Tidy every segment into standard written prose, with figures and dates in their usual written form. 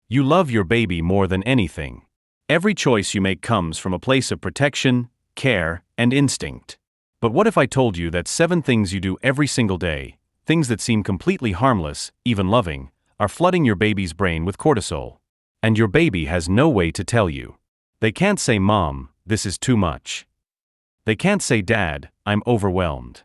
You love your baby more than anything. Every choice you make comes from a place of protection, care, and instinct. But what if I told you that 7 things you do every single day, things that seem completely harmless, even loving, are flooding your baby's brain with cortisol? And your baby has no way to tell you. They can't say, "Mom, this is too much." They can't say, "Dad, I'm overwhelmed."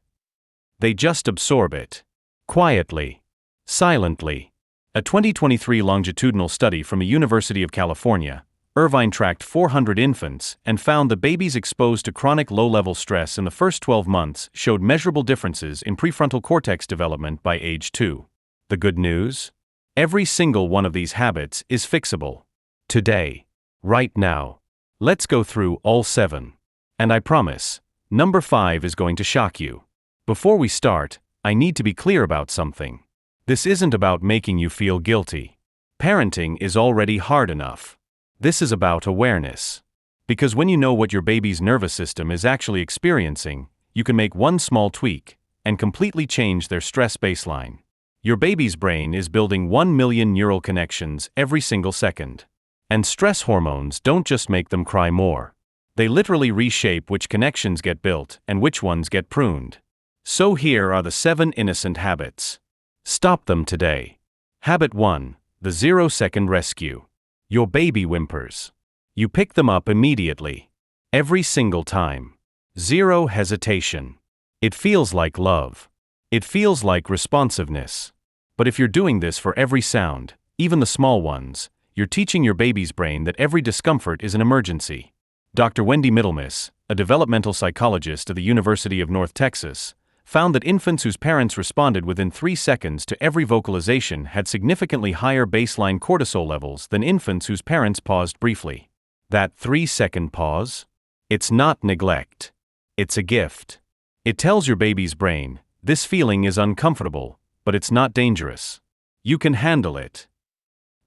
They just absorb it. Quietly. Silently. A 2023 longitudinal study from the University of California, Irvine tracked 400 infants and found that babies exposed to chronic low-level stress in the first 12 months showed measurable differences in prefrontal cortex development by age 2. The good news? Every single one of these habits is fixable. Today. Right now. Let's go through all 7. And I promise, number 5 is going to shock you. Before we start, I need to be clear about something. This isn't about making you feel guilty. Parenting is already hard enough. This is about awareness. Because when you know what your baby's nervous system is actually experiencing, you can make one small tweak and completely change their stress baseline. Your baby's brain is building 1 million neural connections every single second. And stress hormones don't just make them cry more. They literally reshape which connections get built and which ones get pruned. So here are the 7 innocent habits. Stop them today. Habit 1. The 0-second rescue. Your baby whimpers. You pick them up immediately. Every single time. Zero hesitation. It feels like love. It feels like responsiveness. But if you're doing this for every sound, even the small ones, you're teaching your baby's brain that every discomfort is an emergency. Dr. Wendy Middlemiss, a developmental psychologist at the University of North Texas, found that infants whose parents responded within 3 seconds to every vocalization had significantly higher baseline cortisol levels than infants whose parents paused briefly. That 3-second pause? It's not neglect. It's a gift. It tells your baby's brain, this feeling is uncomfortable, but it's not dangerous. You can handle it.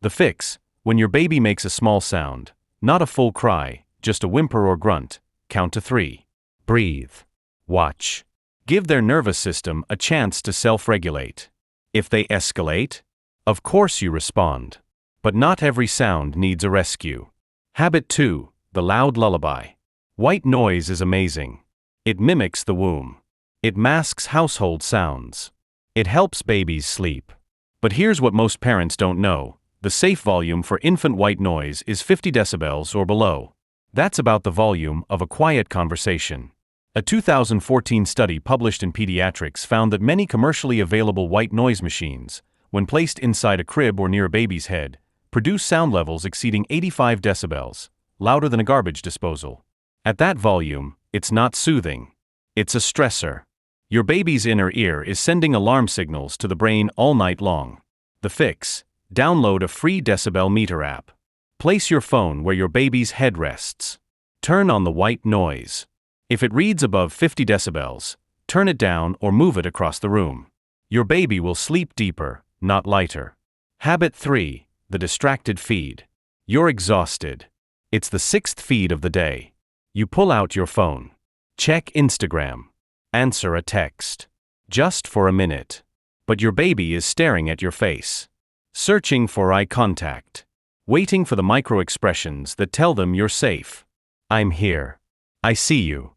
The fix: when your baby makes a small sound, not a full cry, just a whimper or grunt, count to 3. Breathe. Watch. Give their nervous system a chance to self-regulate. If they escalate, of course you respond. But not every sound needs a rescue. Habit 2. The loud lullaby. White noise is amazing. It mimics the womb. It masks household sounds. It helps babies sleep. But here's what most parents don't know. The safe volume for infant white noise is 50 decibels or below. That's about the volume of a quiet conversation. A 2014 study published in Pediatrics found that many commercially available white noise machines, when placed inside a crib or near a baby's head, produce sound levels exceeding 85 decibels, louder than a garbage disposal. At that volume, it's not soothing. It's a stressor. Your baby's inner ear is sending alarm signals to the brain all night long. The fix: download a free decibel meter app. Place your phone where your baby's head rests. Turn on the white noise. If it reads above 50 decibels, turn it down or move it across the room. Your baby will sleep deeper, not lighter. Habit 3. The distracted feed. You're exhausted. It's the 6th feed of the day. You pull out your phone. Check Instagram. Answer a text. Just for a minute. But your baby is staring at your face. Searching for eye contact. Waiting for the micro-expressions that tell them you're safe. I'm here. I see you.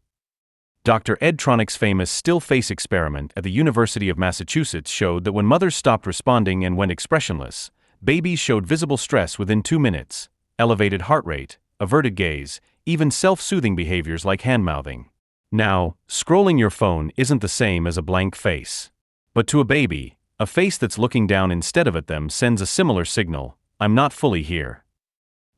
Dr. Ed Tronick's famous still face experiment at the University of Massachusetts showed that when mothers stopped responding and went expressionless, babies showed visible stress within 2 minutes, elevated heart rate, averted gaze, even self-soothing behaviors like hand-mouthing. Now, scrolling your phone isn't the same as a blank face. But to a baby, a face that's looking down instead of at them sends a similar signal: I'm not fully here.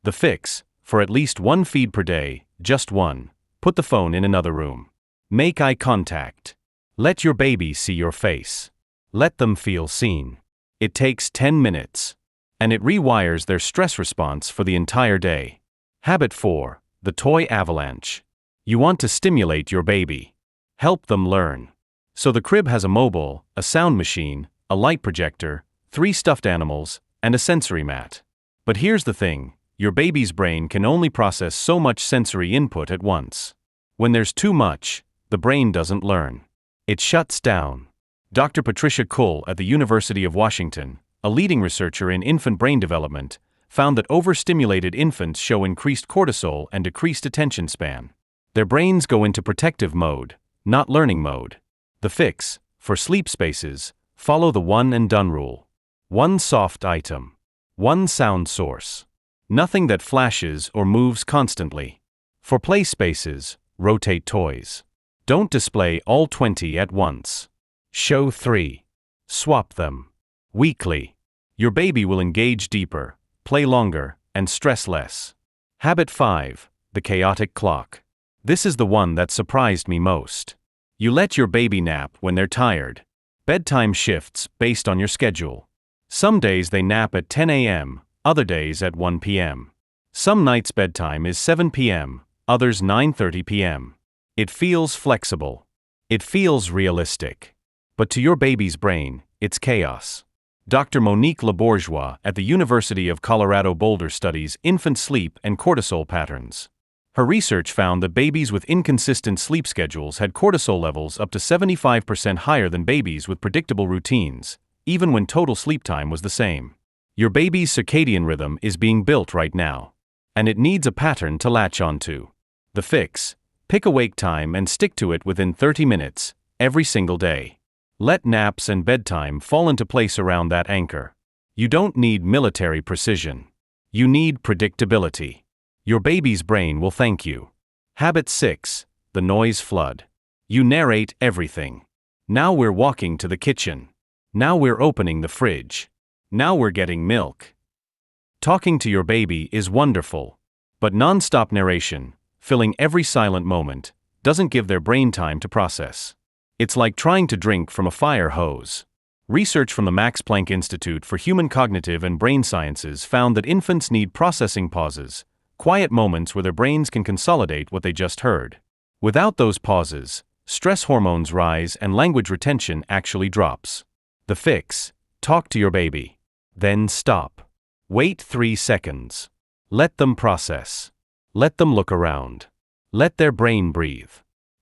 The fix: for at least 1 feed per day, just 1, put the phone in another room. Make eye contact. Let your baby see your face. Let them feel seen. It takes 10 minutes. And it rewires their stress response for the entire day. Habit 4. The toy avalanche. You want to stimulate your baby. Help them learn. So the crib has a mobile, a sound machine, a light projector, 3 stuffed animals, and a sensory mat. But here's the thing: your baby's brain can only process so much sensory input at once. When there's too much, the brain doesn't learn. It shuts down. Dr. Patricia Kull at the University of Washington, a leading researcher in infant brain development, found that overstimulated infants show increased cortisol and decreased attention span. Their brains go into protective mode, not learning mode. The fix, for sleep spaces, follow the one and done rule. One soft item. One sound source. Nothing that flashes or moves constantly. For play spaces, rotate toys. Don't display all 20 at once. Show 3. Swap them. Weekly. Your baby will engage deeper, play longer, and stress less. Habit 5. The chaotic clock. This is the one that surprised me most. You let your baby nap when they're tired. Bedtime shifts based on your schedule. Some days they nap at 10 a.m., other days at 1 p.m. Some nights bedtime is 7 p.m., others 9:30 p.m. It feels flexible. It feels realistic. But to your baby's brain, it's chaos. Dr. Monique Labourgeois at the University of Colorado Boulder studies infant sleep and cortisol patterns. Her research found that babies with inconsistent sleep schedules had cortisol levels up to 75% higher than babies with predictable routines, even when total sleep time was the same. Your baby's circadian rhythm is being built right now, and it needs a pattern to latch onto. The fix: pick a wake time and stick to it within 30 minutes, every single day. Let naps and bedtime fall into place around that anchor. You don't need military precision. You need predictability. Your baby's brain will thank you. Habit 6. The noise flood. You narrate everything. Now we're walking to the kitchen. Now we're opening the fridge. Now we're getting milk. Talking to your baby is wonderful. But non-stop narration, filling every silent moment, doesn't give their brain time to process. It's like trying to drink from a fire hose. Research from the Max Planck Institute for Human Cognitive and Brain Sciences found that infants need processing pauses, quiet moments where their brains can consolidate what they just heard. Without those pauses, stress hormones rise and language retention actually drops. The fix: talk to your baby. Then stop. Wait 3 seconds. Let them process. Let them look around. Let their brain breathe.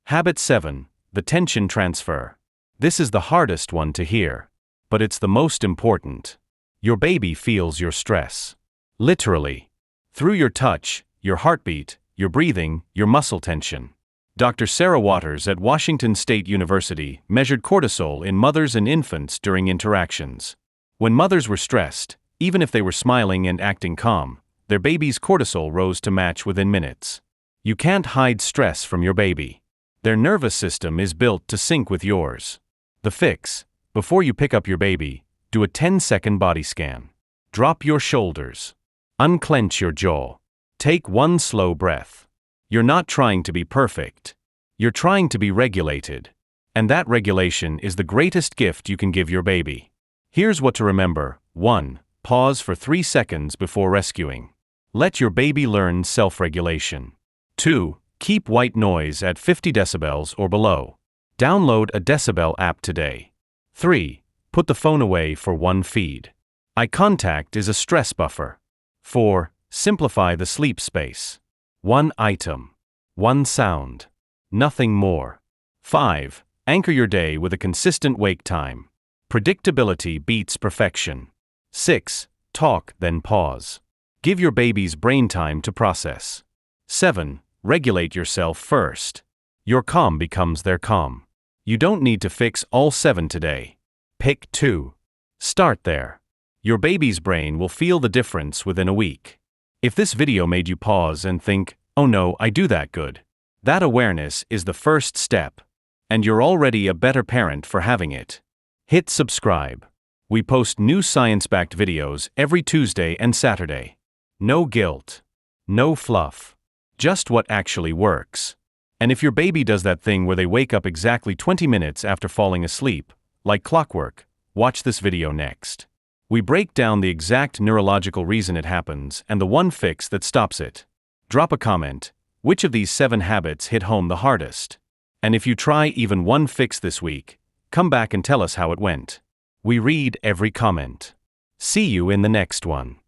Habit 7. The tension transfer. This is the hardest one to hear, but it's the most important. Your baby feels your stress. Literally. Through your touch, your heartbeat, your breathing, your muscle tension. Dr. Sarah Waters at Washington State University measured cortisol in mothers and infants during interactions. When mothers were stressed, even if they were smiling and acting calm, their baby's cortisol rose to match within minutes. You can't hide stress from your baby. Their nervous system is built to sync with yours. The fix: before you pick up your baby, do a 10-second body scan. Drop your shoulders. Unclench your jaw. Take one slow breath. You're not trying to be perfect. You're trying to be regulated. And that regulation is the greatest gift you can give your baby. Here's what to remember. 1. Pause for 3 seconds before rescuing. Let your baby learn self-regulation. 2. Keep white noise at 50 decibels or below. Download a decibel app today. 3. Put the phone away for one feed. Eye contact is a stress buffer. 4. Simplify the sleep space. One item. One sound. Nothing more. 5. Anchor your day with a consistent wake time. Predictability beats perfection. 6. Talk, then pause. Give your baby's brain time to process. 7. Regulate yourself first. Your calm becomes their calm. You don't need to fix all 7 today. Pick 2. Start there. Your baby's brain will feel the difference within a week. If this video made you pause and think, "Oh no, I do that good," that awareness is the first step. And you're already a better parent for having it. Hit subscribe. We post new science-backed videos every Tuesday and Saturday. No guilt. No fluff. Just what actually works. And if your baby does that thing where they wake up exactly 20 minutes after falling asleep, like clockwork, watch this video next. We break down the exact neurological reason it happens and the one fix that stops it. Drop a comment. Which of these 7 habits hit home the hardest? And if you try even one fix this week, come back and tell us how it went. We read every comment. See you in the next one.